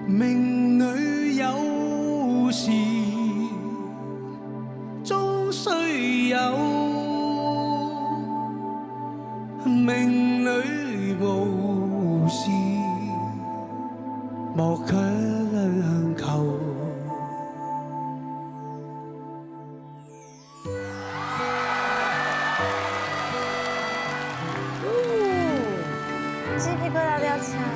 命裏有時終須有，命裏無時莫強求。雞皮疙瘩都要起來了。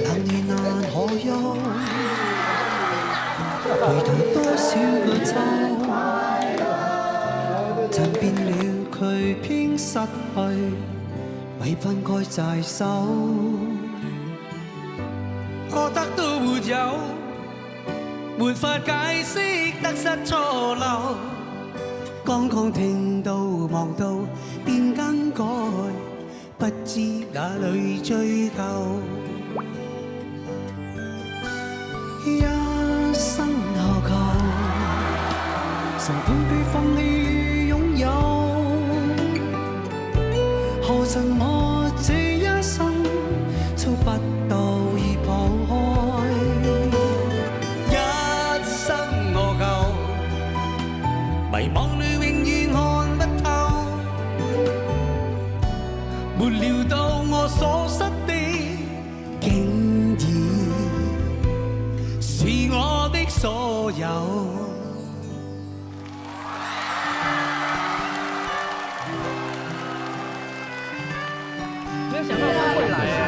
難遇難可休，回頭多少個秋，曾變了佢偏失去，咪分開在手，覺得都沒有，沒法解釋得失錯漏，剛剛聽到望到便更改，不知哪裏追究。一生何求，曾半句放棄擁有，何曾我這一生操不到已抱開，一生何求，迷惘裏永遠看不透，沒料到我所失的竟然是我的所有。沒有想到他會來啊！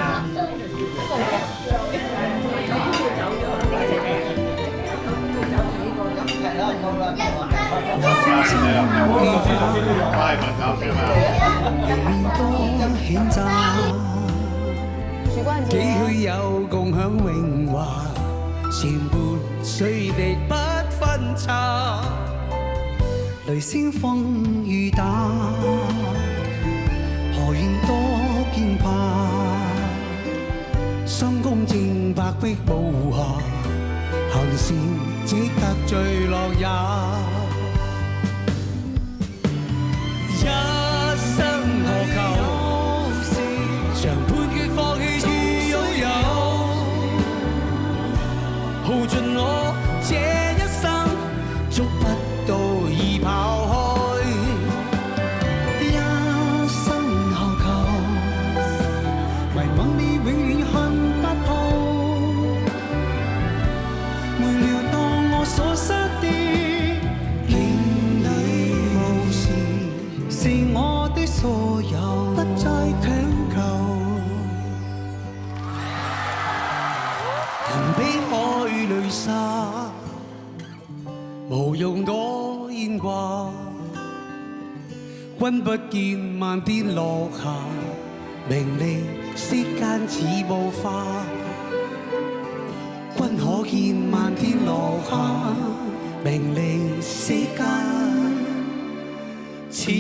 幾許有共享榮華，前伴隨地不分岔，雷聲風雨打，何願多驚怕，心公正白璧無瑕，行善值得墜落也。一生何求，常判決放棄與擁有，耗盡我這一生，捉不到已跑開。一生何求，迷惘你永遠看不透，沒料到我所失的竟已無時是我的所有，不再強求。人比海淚沙，無用多牽掛，君不見漫天落霞，名利世間似霧化，君可見漫天落霞，名利世間似